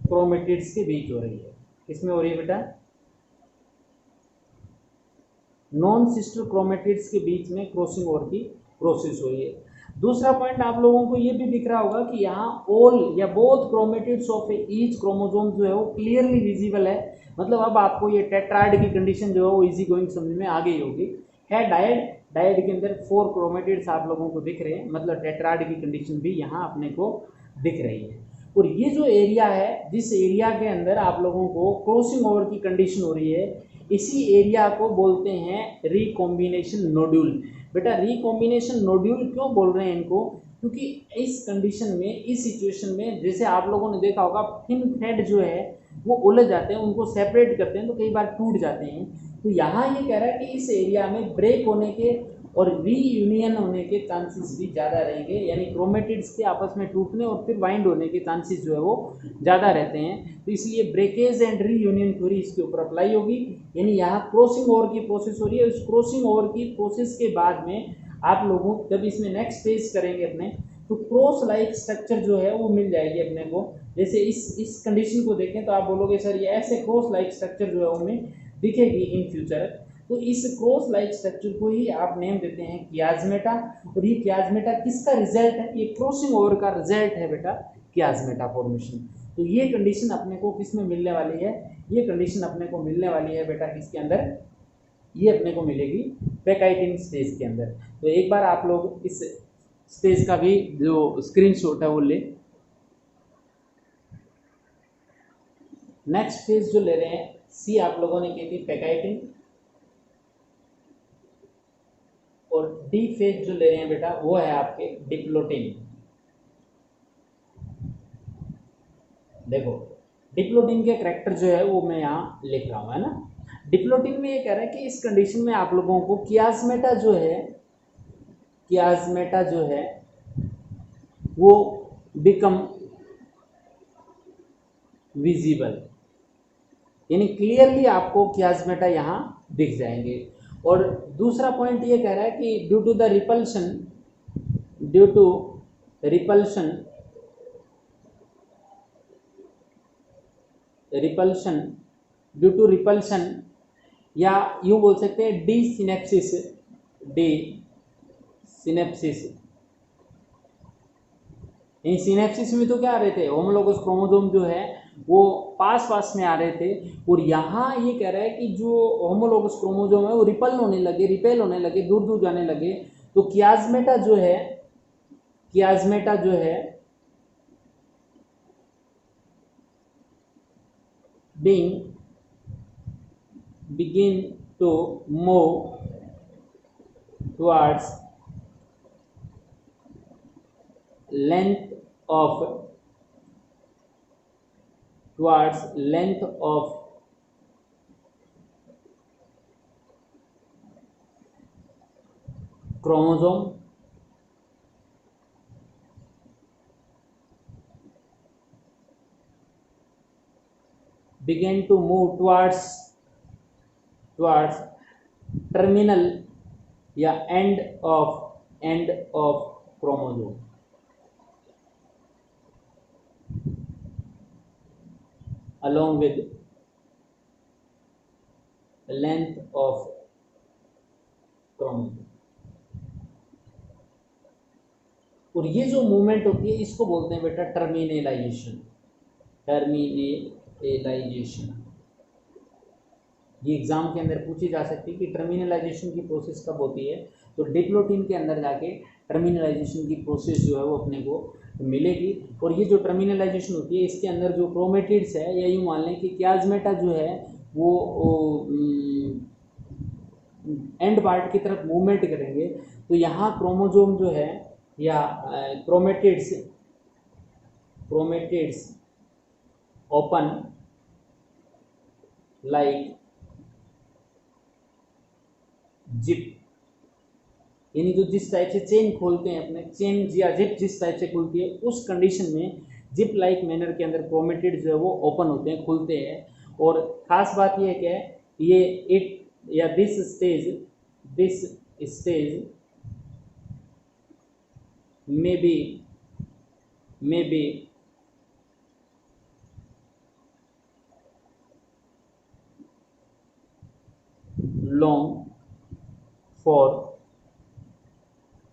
क्रोमेटिड्स के बीच हो रही है। किसमें हो रही है बेटा? नॉन सिस्टर क्रोमेटिड्स के बीच में क्रॉसिंग ओवर की प्रोसेस हो रही है। दूसरा पॉइंट आप लोगों को ये भी दिख रहा होगा कि यहाँ ऑल या both chromatids of each chromosome जो है वो क्लियरली विजिबल है। मतलब अब आपको ये टेट्राइड की कंडीशन जो है वो इजी गोइंग समझ में आ गई होगी। है डायड के अंदर 4 क्रोमेटिड्स आप लोगों को दिख रहे हैं, मतलब टेट्राइड की कंडीशन भी यहाँ अपने को दिख रही है। और ये जो एरिया है, जिस एरिया के अंदर आप लोगों को क्रॉसिंग ओवर की कंडीशन हो रही है, इसी एरिया को बोलते हैं रिकॉम्बिनेशन नोड्यूल। बेटा रिकॉम्बिनेशन नोड्यूल क्यों बोल रहे हैं इनको? क्योंकि इस कंडीशन में, इस सिचुएशन में, जैसे आप लोगों ने देखा होगा थिन थ्रेड जो है वो उलझ जाते हैं, उनको सेपरेट करते हैं तो कई बार टूट जाते हैं। तो यहाँ ये कह रहा है कि इस एरिया में ब्रेक होने के और रीयूनियन होने के चांसेस भी ज़्यादा रहेंगे, यानी क्रोमेटिड्स के आपस में टूटने और फिर बाइंड होने के चांसेस जो है वो ज़्यादा रहते हैं। तो इसलिए ब्रेकेज एंड रीयूनियन थ्योरी इसके ऊपर अप्लाई होगी। यानी यहाँ क्रॉसिंग ओवर की प्रोसेस हो रही है, उस क्रॉसिंग ओवर की प्रोसेस के बाद में आप लोगों जब इसमें नेक्स्ट स्टेज करेंगे अपने, तो क्रॉस लाइक स्ट्रक्चर जो है वो मिल जाएगी अपने को। जैसे इस कंडीशन को देखें तो आप बोलोगे सर ये ऐसे क्रॉस लाइक स्ट्रक्चर जो है उनमें दिखेगी इन फ्यूचर। तो इस क्रॉस लाइक स्ट्रक्चर को ही आप नेम देते हैं कियाज्मेटा। और ये कियाज्मेटा किसका रिजल्ट है? ये क्रॉसिंग ओवर का रिजल्ट है बेटा कियाज्मेटा फॉर्मेशन। तो ये कंडीशन अपने को किस में मिलने वाली है? ये कंडीशन अपने को मिलने वाली है बेटा किसके अंदर? ये अपने को मिलेगी पैकाइटिन स्टेज के अंदर। तो एक बार आप लोग इस स्टेज का भी जो स्क्रीनशॉट है वो ले। नेक्स्ट फेज जो ले रहे हैं, सी आप लोगों ने की थी पैकाइटिन, और डी फेज जो ले रहे हैं बेटा वो है आपके डिप्लोटिन। देखो डिप्लोटिन के करैक्टर जो है वो मैं यहाँ लिख रहा हूँ, है ना। डिप्लोटिन में ये कह रहा है कि इस कंडीशन में आप लोगों को कियाज्मेटा जो है वो बिकम विजिबल, यानी क्लियरली आपको कियाज्मेटा यहाँ दिख जाएंगे। और दूसरा पॉइंट ये कह रहा है कि ड्यू टू रिपल्शन या यूँ बोल सकते हैं डी सिनेप्सिस। इन सिनेप्सिस में तो क्या आ रहे थे, होमोलोगस क्रोमोसोम जो है वो पास पास में आ रहे थे। और यहाँ ये कह रहा है कि जो होमोलोगस क्रोमोसोम है वो रिपेल होने लगे, दूर दूर जाने लगे। तो कियाज्मेटा जो है begin to move towards length of chromosome begin to move towards terminal या end of chromosome along with length of chromosome। और ये जो मूवमेंट होती है इसको बोलते हैं बेटा टर्मिनलाइजेशन। ये एग्जाम के अंदर पूछी जा सकती है कि टर्मिनलाइजेशन की प्रोसेस कब होती है, तो डिप्लोटिन के अंदर जाके टर्मिनलाइजेशन की प्रोसेस जो है वो अपने को मिलेगी। और ये जो टर्मिनलाइजेशन होती है इसके अंदर जो क्रोमेटिड्स है, या यूँ मान लें कि क्याजमेटा जो है वो एंड पार्ट की तरफ मूवमेंट करेंगे, तो यहाँ क्रोमोजोम जो है या क्रोमेटिड्स ओपन लाइक जिप, यानी जो जिस टाइप से चेन खोलते हैं अपने चेन या जिप जिस टाइप से खुलती है उस कंडीशन में जिप लाइक मैनर के अंदर क्रोमेटिड्स जो है वो ओपन होते हैं, खुलते हैं। और ख़ास बात ये है कि ये इट या this stage may be long for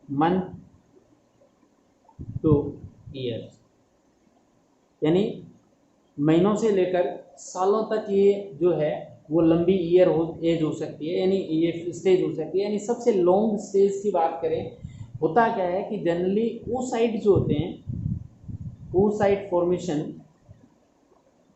month to years, यानी महीनों से लेकर सालों तक ये जो है वो लंबी एज हो सकती है, यानी ये स्टेज हो सकती है। यानी सबसे लॉन्ग स्टेज की बात करें, होता क्या है कि जनरली oocyte जो होते हैं, oocyte फॉर्मेशन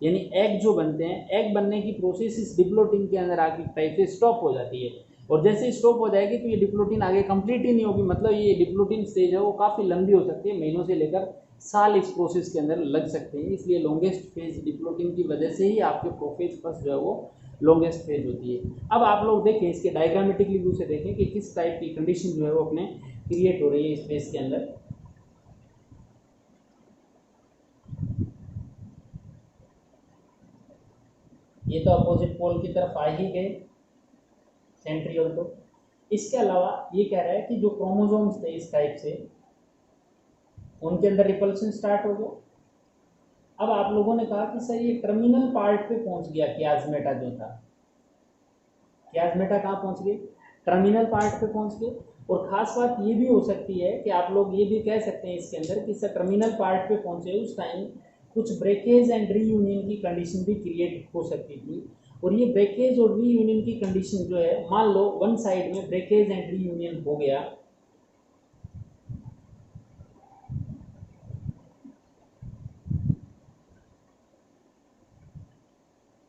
यानी एग जो बनते हैं, एग बनने की प्रोसेस इस डिप्लोटिन के अंदर आके टाइप से स्टॉप हो जाती है। और जैसे स्टॉप हो जाएगी तो ये डिप्लोटिन आगे कंप्लीट ही नहीं होगी, मतलब ये डिप्लोटिन स्टेज है वो काफ़ी लंबी हो सकती है, महीनों से लेकर साल इस प्रोसेस के अंदर लग सकते हैं। इसलिए लॉन्गेस्ट फेज डिप्लोटिन की वजह से ही आपके प्रोफेज फर्स्ट जो है वो लॉन्गेस्ट फेज होती है। अब आप लोग देखें इसके डायग्रामेटिकली व्यू से देखें कि किस टाइप की कंडीशन जो है वो अपने क्रिएट हो रही है इस फेज के अंदर। ये तो अपोजिट पोल की तरफ आ ही गए सेंट्रियोल। तो इसके अलावा ये कह रहा है कि जो क्रोमोसोम्स थे इस टाइप से उनके अंदर रिपल्शन स्टार्ट हो गया। अब आप लोगों ने कहा कि सर ये टर्मिनल पार्ट पे पहुंच गया क्याजमेटा जो था, क्याजमेटा कहाँ पहुंच गए, टर्मिनल पार्ट पे पहुंच गए। और ख़ास बात ये भी हो सकती है कि आप लोग ये भी कह सकते हैं इसके अंदर कि सर टर्मिनल पार्ट पे पहुंचे उस टाइम कुछ ब्रेकेज एंड रीयूनियन की कंडीशन भी क्रिएट हो सकती थी। और ये ब्रेकेज और रीयूनियन की कंडीशन जो है, मान लो वन साइड में ब्रेकेज एंड रीयूनियन हो गया,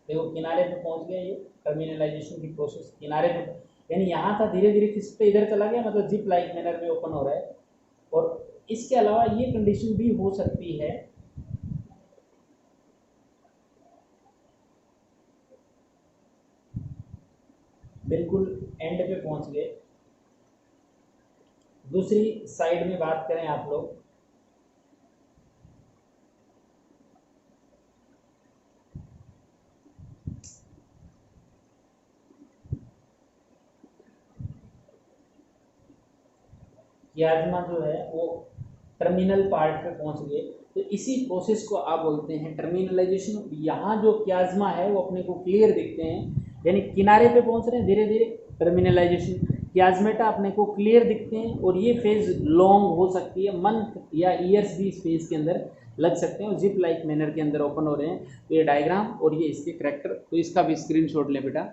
देखो किनारे पे पहुंच गया, ये टर्मिनलाइजेशन की प्रोसेस किनारे पे, यानी यहाँ था धीरे धीरे किस पे इधर चला गया, मतलब जिप लाइक मैनर में ओपन हो रहा है। और इसके अलावा ये कंडीशन भी हो सकती है बिल्कुल एंड पे पहुंच गए। दूसरी साइड में बात करें आप लोग, कियाजमा जो है वो टर्मिनल पार्ट पे पहुंच गए, तो इसी प्रोसेस को आप बोलते हैं टर्मिनलाइजेशन। यहाँ जो कियाजमा है वो अपने को क्लियर दिखते हैं, यानी किनारे पे पहुंच रहे हैं धीरे धीरे, टर्मिनलाइजेशन। कियाजमेटा अपने को क्लियर दिखते हैं और ये फेज लॉन्ग हो सकती है, मंथ या ईयर्स भी इस फेज के अंदर लग सकते हैं और जिप लाइक मैनर के अंदर ओपन हो रहे हैं। तो ये डायग्राम और ये इसके करैक्टर, तो इसका भी स्क्रीनशॉट लें बेटा।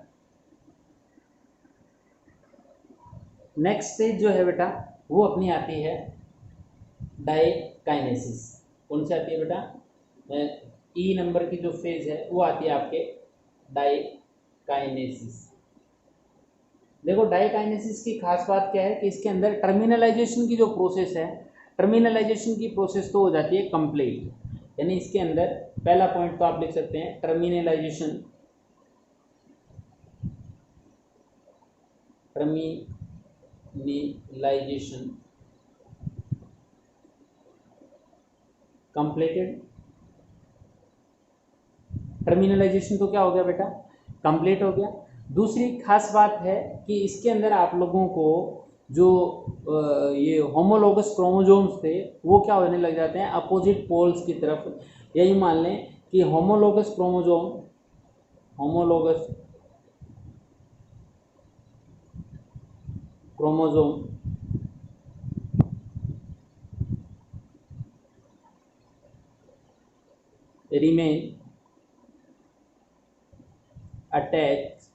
नेक्स्ट स्टेज जो है बेटा वो अपनी आती है डाइकाइनेसिस। कौन सी आती है बेटा, ई नंबर की जो फेज है वो आती है आपके डाइकाइनेसिस। देखो डाइकाइनेसिस की खास बात क्या है कि इसके अंदर टर्मिनलाइजेशन की जो प्रोसेस है, टर्मिनलाइजेशन की प्रोसेस तो हो जाती है कंप्लीट, यानी इसके अंदर पहला पॉइंट तो आप लिख सकते हैं टर्मिनलाइजेशन टर्मिनलाइजेशन कंप्लीटेड। टर्मिनलाइजेशन तो क्या हो गया बेटा, कंप्लीट हो गया। दूसरी खास बात है कि इसके अंदर आप लोगों को जो ये होमोलोगस क्रोमोजोम्स थे वो क्या होने लग जाते हैं, अपोजिट पोल्स की तरफ। यही मान लें कि homologous chromosome remain attached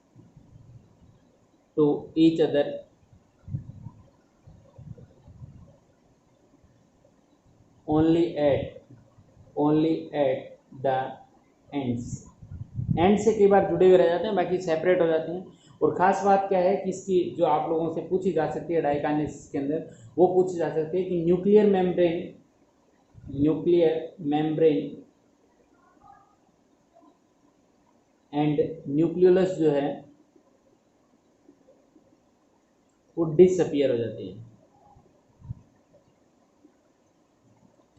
to each other only at the ends। And से कई बार जुड़े हुए रह जाते हैं, बाकी सेपरेट हो जाते हैं। और ख़ास बात क्या है कि इसकी जो आप लोगों से पूछी जा सकती है डाइकाइनेसिस के अंदर, वो पूछी जा सकती है कि न्यूक्लियर मेम्ब्रेन एंड न्यूक्लियोलस जो है वो डिसअपियर हो जाती है।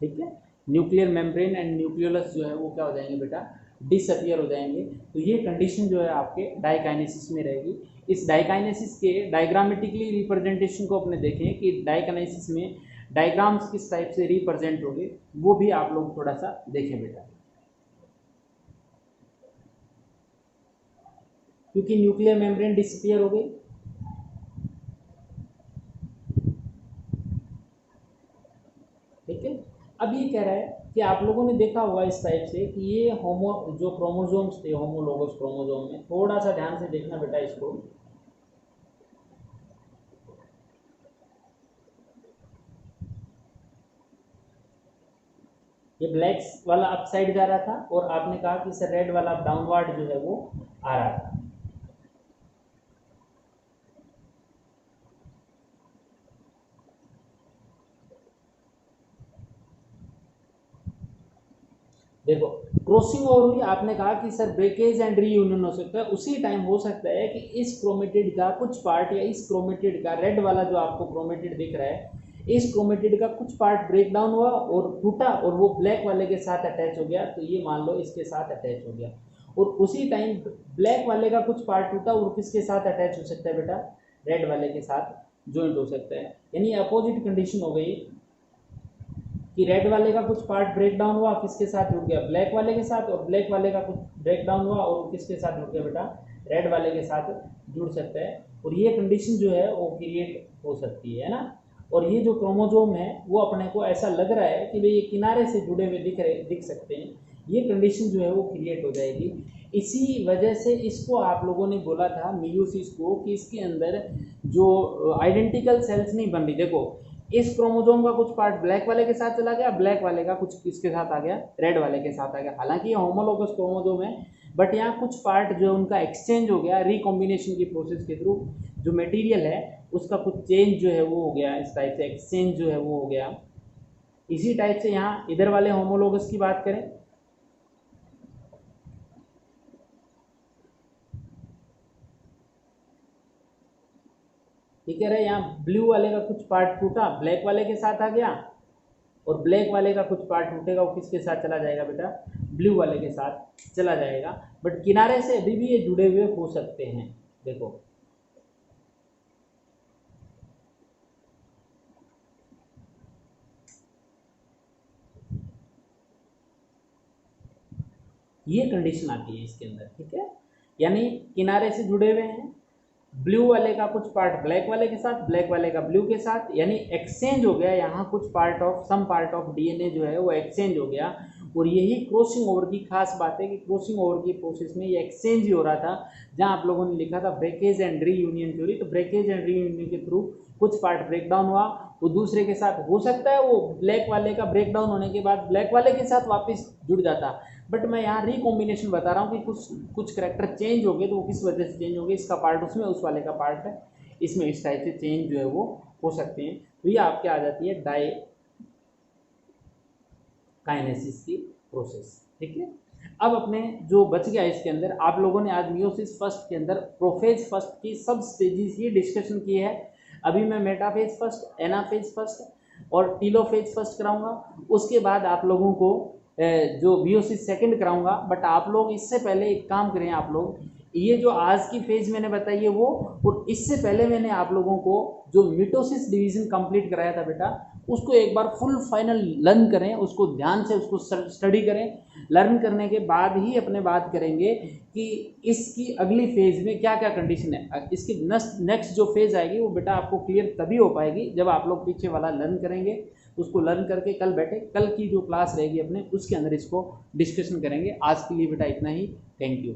ठीक है, न्यूक्लियर मेम्ब्रेन एंड न्यूक्लियोलस जो है वो क्या हो जाएंगे बेटा, डिसअपियर हो जाएंगे। तो ये कंडीशन जो है आपके डाइकाइनेसिस में रहेगी। इस डाइकाइनेसिस के डायग्रामेटिकली रिप्रेजेंटेशन को अपने देखें कि डाइकाइनेसिस में डायग्राम्स किस टाइप से रिप्रेजेंट होंगे, वो भी आप लोग थोड़ा सा देखें बेटा। क्योंकि न्यूक्लियर मेम्ब्रेन डिसअपियर हो गई, ठीक है। अब ये कह रहा है कि आप लोगों ने देखा होगा इस टाइप से कि ये जो क्रोमोजोम्स थे होमोलोगस क्रोमोजोम में, थोड़ा सा ध्यान से देखना बेटा इसको। ये ब्लैक वाला अप साइड जा रहा था और आपने कहा कि सर रेड वाला डाउनवर्ड जो है वो आ रहा था। देखो क्रॉसिंग ओवर हुई, आपने कहा कि सर ब्रेकेज एंड रीयूनियन हो सकता है। उसी टाइम हो सकता है कि इस क्रोमेटिड का कुछ पार्ट या इस क्रोमेटिड का रेड वाला जो आपको क्रोमेटिड दिख रहा है, इस क्रोमेटिड का कुछ पार्ट ब्रेक डाउन हुआ और टूटा और वो ब्लैक वाले के साथ अटैच हो गया। तो ये मान लो इसके साथ अटैच हो गया। और उसी टाइम ब्लैक वाले का कुछ पार्ट टूटा और किसके साथ अटैच हो सकता है बेटा, रेड वाले के साथ ज्वाइंट हो सकता है। यानी अपोजिट कंडीशन हो गई कि रेड वाले का कुछ पार्ट ब्रेक डाउन हुआ, किसके साथ जुड़ गया, ब्लैक वाले के साथ। और ब्लैक वाले का कुछ ब्रेक डाउन हुआ और किसके साथ जुड़ गया बेटा, रेड वाले के साथ जुड़ सकता है। और ये कंडीशन जो है वो क्रिएट हो सकती है ना। और ये जो क्रोमोजोम है वो अपने को ऐसा लग रहा है कि भाई ये किनारे से जुड़े हुए दिख सकते हैं। ये कंडीशन जो है वो क्रिएट हो जाएगी। इसी वजह से इसको आप लोगों ने बोला था मेयोसिस को कि इसके अंदर जो आइडेंटिकल सेल्स नहीं बन रही। देखो इस क्रोमोजोम का कुछ पार्ट ब्लैक वाले के साथ चला गया, ब्लैक वाले का कुछ किसके साथ आ गया, रेड वाले के साथ आ गया। हालांकि ये होमोलोगस क्रोमोजोम है, बट यहाँ कुछ पार्ट जो उनका एक्सचेंज हो गया रिकॉम्बिनेशन की प्रोसेस के थ्रू। जो मटेरियल है उसका कुछ चेंज जो है वो हो गया, इस टाइप से एक्सचेंज जो है वो हो गया। इसी टाइप से यहाँ इधर वाले होमोलोगस की बात करें, ठीक है, यहाँ ब्लू वाले का कुछ पार्ट टूटा, ब्लैक वाले के साथ आ गया। और ब्लैक वाले का कुछ पार्ट टूटेगा, वो किसके साथ चला जाएगा बेटा, ब्लू वाले के साथ चला जाएगा। बट किनारे से अभी भी ये जुड़े हुए हो सकते हैं। देखो ये कंडीशन आती है इसके अंदर, ठीक है। यानी किनारे से जुड़े हुए हैं, ब्लू वाले का कुछ पार्ट ब्लैक वाले के साथ, ब्लैक वाले का ब्लू के साथ, यानी एक्सचेंज हो गया। यहाँ कुछ part of some part of DNA जो है वो एक्सचेंज हो गया। और यही क्रॉसिंग ओवर की खास बात है कि क्रॉसिंग ओवर की प्रोसेस में ये एक्सचेंज ही हो रहा था। जहाँ आप लोगों ने लिखा था ब्रेकेज एंड रीयूनियन थ्योरी, तो ब्रेकेज एंड रीयूनियन के थ्रू कुछ पार्ट ब्रेक डाउन हुआ, वो दूसरे के साथ हो सकता है वो ब्लैक वाले का ब्रेक डाउन होने के बाद ब्लैक वाले के साथ वापस जुड़ जाता। बट मैं यहाँ रिकॉम्बिनेशन बता रहा हूँ कि कुछ कुछ करेक्टर चेंज हो गए, तो वो किस वजह से चेंज हो गए, इसका पार्ट उसमें, उस वाले का पार्ट है इसमें, इस टाइप से चेंज जो है वो हो सकते हैं। तो ये आपके आ जाती है डाइकाइनेसिस की प्रोसेस, ठीक है। अब अपने जो बच गया इसके अंदर, आप लोगों ने आज मियोसिस फर्स्ट के अंदर प्रोफेज फर्स्ट की सब स्टेजेस ही डिस्कशन की है। अभी मैं मेटाफेज फर्स्ट, एनाफेज फर्स्ट और टीलोफेज फर्स्ट कराऊंगा। उसके बाद आप लोगों को जो मियोसिस सेकंड कराऊंगा। बट आप लोग इससे पहले एक काम करें, आप लोग ये जो आज की फेज मैंने बताई है वो, और इससे पहले मैंने आप लोगों को जो मिटोसिस डिवीजन कंप्लीट कराया था बेटा, उसको एक बार फुल फाइनल लर्न करें, उसको ध्यान से उसको स्टडी करें। लर्न करने के बाद ही अपने बात करेंगे कि इसकी अगली फेज में क्या क्या कंडीशन है। इसकी नेक्स्ट जो फेज आएगी वो बेटा आपको क्लियर तभी हो पाएगी जब आप लोग पीछे वाला लर्न करेंगे। उसको लर्न करके कल बैठे, कल की जो क्लास रहेगी अपने उसके अंदर इसको डिस्कशन करेंगे। आज के लिए बेटा इतना ही। Thank you.